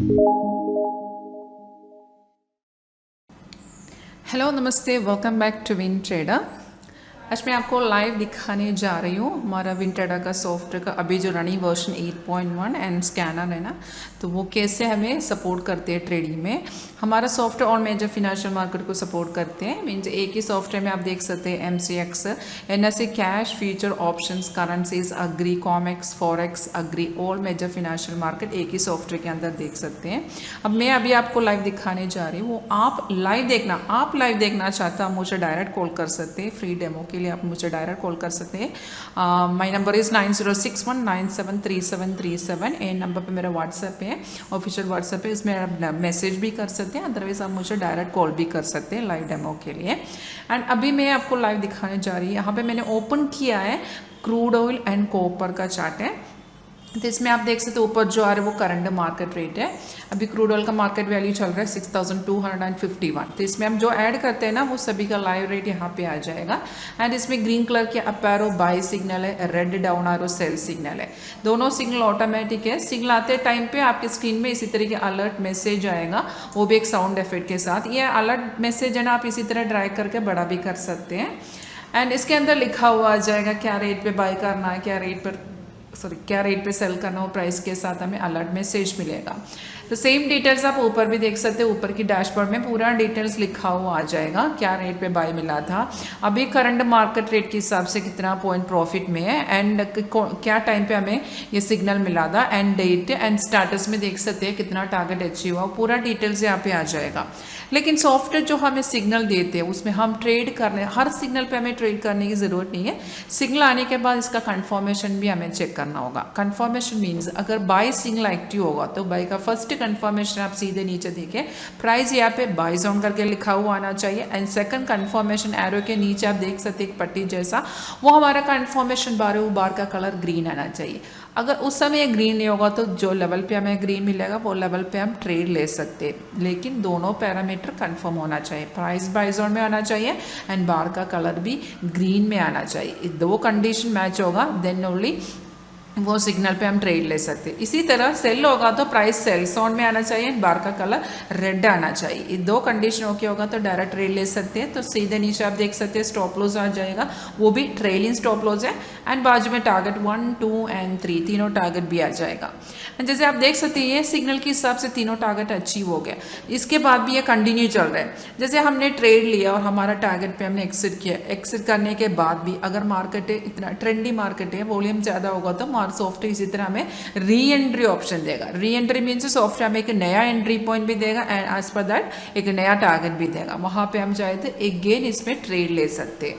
Hello नमस्ते, welcome back to WinTrader। आज मैं आपको लाइव दिखाने जा रही हूँ हमारा WinTrader का सॉफ्टवेयर का अभी जो रनिंग वर्जन 8.1 एंड स्कैनर है ना, तो वो कैसे हमें सपोर्ट करते हैं ट्रेडिंग में। हमारा सॉफ्टवेयर और मेजर फिनेंशियल मार्केट को सपोर्ट करते हैं। मीन्स एक ही सॉफ्टवेयर में आप देख सकते हैं MCX, NSE cash future options currencies agri COMEX forex agri all major financial market एक ही सॉफ्टवेयर के अंदर देख सकते हैं। अब मैं अभी आपको लाइव दिखाने जा रही हूँ, वो आप लाइव देखना चाहते हैं, मुझे डायरेक्ट कॉल कर सकते हैं। फ्री डेमो के लिए आप मुझे डायरेक्ट कॉल कर सकते हैं। My number is 9061973737। ये नंबर पे मेरा व्हाट्सएप है, ऑफिशियल व्हाट्सएप है, इसमें आप मैसेज भी कर सकते हैं, अदरवाइज आप मुझे डायरेक्ट कॉल भी कर सकते हैं लाइव डेमो के लिए। एंड अभी मैं आपको लाइव दिखाने जा रही हूँ। यहाँ पे मैंने ओपन किया है क्रूड ऑयल एंड कॉपर का चार्ट है। तो इसमें आप देख सकते हो ऊपर जो आ रहा है वो करंट मार्केट रेट है। अभी क्रूड ऑयल का मार्केट वैल्यू चल रहा है 6251। तो इसमें हम जो ऐड करते हैं ना वो सभी का लाइव रेट यहाँ पे आ जाएगा। एंड इसमें ग्रीन कलर के अप एरो बाय सिग्नल है, red down arrow sell signal है। दोनों सिग्नल ऑटोमेटिक है। सिग्नल आते टाइम पे आपके स्क्रीन में इसी तरह के अलर्ट मैसेज आएगा, वो भी एक साउंड इफेक्ट के साथ। ये अलर्ट मैसेज है ना, आप इसी तरह ड्रैग करके बड़ा भी कर सकते हैं। एंड इसके अंदर लिखा हुआ आ जाएगा क्या रेट पे बाय करना है, क्या रेट पे सेल करना हो, प्राइस के साथ हमें अलर्ट मैसेज मिलेगा। तो सेम डिटेल्स आप ऊपर भी देख सकते हैं। ऊपर की डैशबोर्ड में पूरा डिटेल्स लिखा हुआ आ जाएगा, क्या रेट पे बाय मिला था, अभी करंट मार्केट रेट के हिसाब से कितना पॉइंट प्रॉफिट में है, एंड क्या टाइम पे हमें ये सिग्नल मिला था, एंड डेट एंड स्टेटस में देख सकते हैं कितना टारगेट अचीव हुआ, पूरा डिटेल्स यहाँ पे आ जाएगा। लेकिन सॉफ्टवेयर जो हमें सिग्नल देते हैं उसमें हम ट्रेड करने, हर सिग्नल पे हमें ट्रेड करने की ज़रूरत नहीं है। सिग्नल आने के बाद इसका कंफर्मेशन भी हमें चेक करना होगा। कंफर्मेशन मीन्स अगर बाय सिग्नल एक्टिव होगा तो बाय का फर्स्ट कंफर्मेशन आप सीधे नीचे देखें, प्राइस यहाँ पे बाय जोन करके लिखा हुआ आना चाहिए। एंड सेकंड कंफर्मेशन एरो के नीचे आप देख सकते हैं एक पट्टी जैसा, वो हमारा कंफर्मेशन बार है, वो बार का कलर ग्रीन आना चाहिए। अगर उस समय ये ग्रीन नहीं होगा तो जो लेवल पे हमें ग्रीन मिलेगा वो लेवल पे हम ट्रेड ले सकते हैं। लेकिन दोनों पैरामीटर कंफर्म होना चाहिए, प्राइस बाय जोन में आना चाहिए एंड बार का कलर भी ग्रीन में आना चाहिए। दो कंडीशन मैच होगा देन ओनली वो सिग्नल पे हम ट्रेड ले सकते हैं। इसी तरह सेल होगा तो प्राइस सेल जोन में आना चाहिए, बार का कलर रेड आना चाहिए। ये दो कंडीशन ओके होगा तो डायरेक्ट ट्रेड ले सकते हैं। तो सीधे नीचे आप देख सकते हैं स्टॉप लॉस आ जाएगा, वो भी ट्रेलिंग स्टॉप लॉस है। एंड बाजू में टारगेट 1, 2 एंड 3 तीनों टारगेट भी आ जाएगा। जैसे आप देख सकते हैं ये सिग्नल के हिसाब से तीनों टारगेट अचीव हो गया। इसके बाद भी ये कंटिन्यू चल रहा है। जैसे हमने ट्रेड लिया और हमारा टारगेट पे हमने एक्सिट किया, एक्सिट करने के बाद भी अगर मार्केट है इतना ट्रेंडी मार्केट है, वॉल्यूम ज़्यादा होगा तो सॉफ्टवेयर इसी तरह हमें री एंट्री ऑप्शन देगा। री एंट्री मीन्स सॉफ्टवेयर हमें एक नया एंट्री पॉइंट भी देगा एंड एज पर दैट एक नया टारगेट भी देगा। वहाँ पे हम चाहे तो अगेन इसमें ट्रेड ले सकते हैं।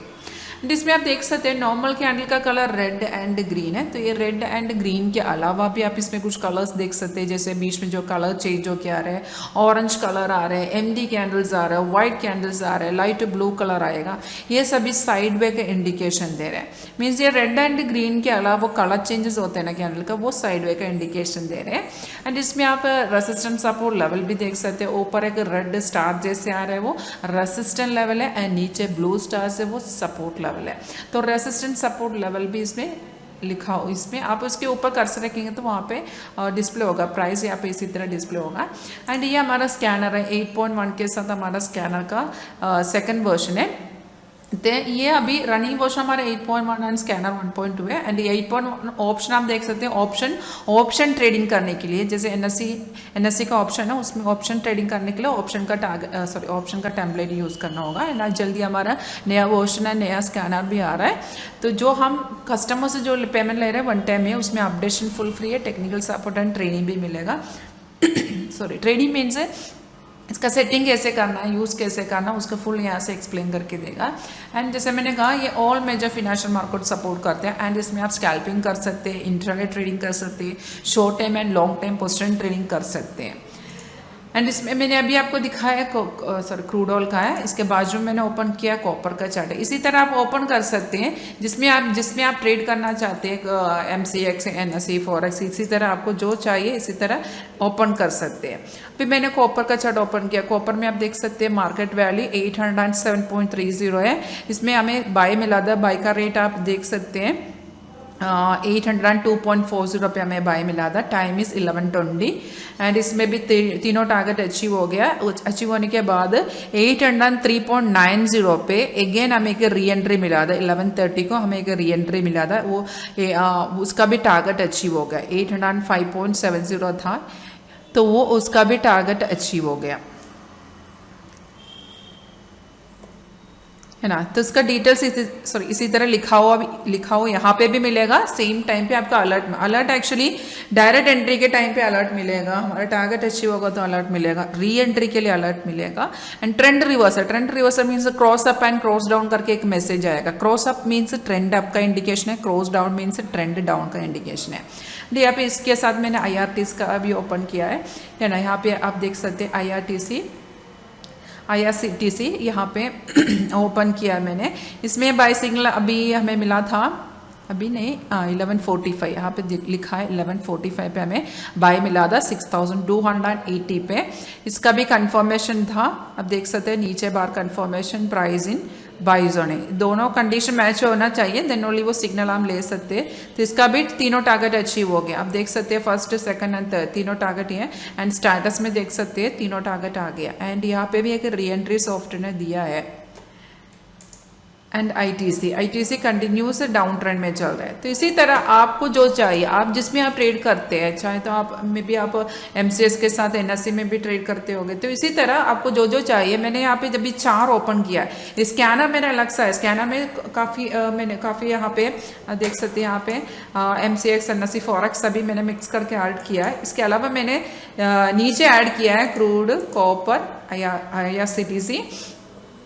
जिसमें आप देख सकते हैं नॉर्मल कैंडल का कलर रेड एंड ग्रीन है। तो ये रेड एंड ग्रीन के अलावा भी आप इसमें कुछ कलर्स देख सकते हैं, जैसे बीच में जो कलर चेंज हो के आ रहे हैं, ऑरेंज कलर आ रहे हैं, एमडी कैंडल्स आ रहे हैं, व्हाइट कैंडल्स आ रहे हैं, लाइट ब्लू कलर आएगा। ये सभी साइड वे का इंडिकेशन दे रहे हैं। मीन्स ये रेड एंड ग्रीन के अलावा वो कलर चेंजेस होते हैं ना कैंडल का, वो साइड वे का इंडिकेशन दे रहे हैं। एंड इसमें आप रेसिस्टेंस सपोर्ट लेवल भी देख सकते हैं। ऊपर एक रेड स्टार जैसे आ रहा है वो रेसिस्टेंट लेवल है एंड नीचे ब्लू स्टार से वो सपोर्ट लेवल है। तो रेसिस्टेंट सपोर्ट लेवल भी इसमें लिखा हो, इसमें आप उसके ऊपर कर्सर रखेंगे तो वहाँ पे डिस्प्ले होगा, प्राइस यहाँ पे इसी तरह डिस्प्ले होगा। एंड ये हमारा स्कैनर है 8.1 के साथ हमारा स्कैनर का सेकंड वर्जन है। तो ये अभी रनिंग वर्जन हमारा 8.1 एंड स्कैनर 1.2 है। एंड ये 8.1 ऑप्शन आप देख सकते हैं, ऑप्शन ट्रेडिंग करने के लिए, जैसे NSE का ऑप्शन है उसमें ऑप्शन ट्रेडिंग करने के लिए ऑप्शन का टेम्पलेट यूज़ करना होगा। एंड आज जल्दी हमारा नया वर्जन है, नया स्कैनर भी आ रहा है। तो जो हम कस्टमर से जो पेमेंट ले रहे हैं वन टाइम है, उसमें अपडेशन फुल फ्री है, टेक्निकल सपोर्ट एंड ट्रेनिंग भी मिलेगा। ट्रेनिंग मीन्स है इसका सेटिंग कैसे करना है, यूज़ कैसे करना है, उसका फुल यहाँ से एक्सप्लेन करके देगा। एंड जैसे मैंने कहा ये all major financial market support करते हैं। एंड इसमें आप स्कैल्पिंग कर सकते हैं, इंट्राडे ट्रेडिंग कर सकते हैं, short time and long time position trading कर सकते हैं। एंड इसमें मैंने अभी आपको दिखाया क्रूड ऑयल का है, इसके बाजू में मैंने ओपन किया कॉपर का चार्ट है। इसी तरह आप ओपन कर सकते हैं जिसमें आप ट्रेड करना चाहते हैं MCX NSE फॉरेक्स, इसी तरह आपको जो चाहिए इसी तरह ओपन कर सकते हैं। फिर मैंने कॉपर का चार्ट ओपन किया। कॉपर में आप देख सकते हैं मार्केट वैल्यू 807.30 है। इसमें हमें बाय मिला था, बाय का रेट आप देख सकते हैं 802.40 पे हमें बाय मिला था। टाइम इज़ 11:20 एंड इसमें भी तीनों टारगेट अचीव हो गया। अचीव होने के बाद 803.90 पे अगेन हमें एक री एंट्री मिला था। 11:30 को हमें एक री एंट्री मिला था, वो उसका भी टारगेट अचीव हो गया। 805.70 था, तो वो उसका भी टारगेट अचीव हो गया, है ना। तो इसका डिटेल्स इसी तरह लिखा हो यहाँ पे भी मिलेगा। सेम टाइम पे आपका अलर्ट एक्चुअली डायरेक्ट एंट्री के टाइम पे अलर्ट मिलेगा, हमारा टारगेट अचीव होगा तो अलर्ट मिलेगा, री एंट्री के लिए अलर्ट मिलेगा। And trend reversal means cross up and cross down करके एक मैसेज आएगा। Cross up means trend up का इंडिकेशन है, cross down means trend down का इंडिकेशन है। यहाँ पे इसके साथ मैंने IRTs का भी ओपन किया है ना। यहाँ पे आप देख सकते हैं IRCTC यहाँ पे ओपन किया है मैंने। इसमें बाय सिग्नल अभी हमें मिला था, अभी नहीं 11:45, यहाँ पे लिखा है 11:45 पे हमें बाय मिला था 6280 पे। इसका भी कंफर्मेशन था, अब देख सकते हैं नीचे बार confirmation price in buy zone है। दोनों कंडीशन मैच होना चाहिए, देन ओनली वो सिग्नल हम ले सकते हैं। तो इसका भी तीनों टारगेट अचीव हो गया। आप देख सकते हैं फर्स्ट, सेकंड एंड थर्ड तीनों टारगेट ही है। एंड स्टेटस में देख सकते हैं तीनों टारगेट आ गया। एंड यहाँ पे भी एक री एंट्री सॉफ्ट ने दिया है। And ITC continuous down trend में चल रहा है। तो इसी तरह आपको जो चाहिए, आप जिसमें आप ट्रेड करते हैं, चाहे तो आप में भी आप MCX के साथ NSE में भी ट्रेड करते होंगे, तो इसी तरह आपको जो चाहिए। मैंने यहाँ पे जब भी 4 ओपन किया है। स्कैनर मेरा अलग सा है, स्कैनर में मैंने काफ़ी यहाँ पे देख सकते हैं, यहाँ पे MCX NSE फॉरेक्स सभी मैंने मिक्स करके ऐड किया है। इसके अलावा मैंने नीचे ऐड किया है क्रूड, कॉपर, IRCTC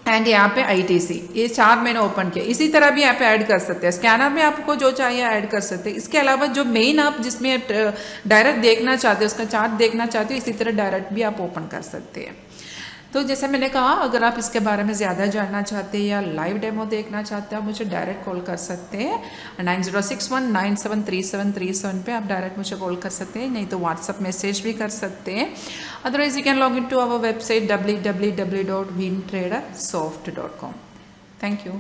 एंड यहाँ पे ITC, ये 4 मैंने ओपन किया। इसी तरह भी यहाँ पे ऐड कर सकते हैं। स्कैनर में आपको जो चाहिए ऐड कर सकते हैं। इसके अलावा जो मेन आप जिसमें डायरेक्ट देखना चाहते हो, उसका चार्ट देखना चाहते हो, इसी तरह डायरेक्ट भी आप ओपन कर सकते हैं। तो जैसे मैंने कहा, अगर आप इसके बारे में ज़्यादा जानना चाहते हैं या लाइव डेमो देखना चाहते हैं, आप मुझे डायरेक्ट कॉल कर सकते हैं। 9061973737 पे आप डायरेक्ट मुझे कॉल कर सकते हैं, नहीं तो व्हाट्सअप मैसेज भी कर सकते हैं। Otherwise you can log in to our website www.wintradersoft.com। Thank you.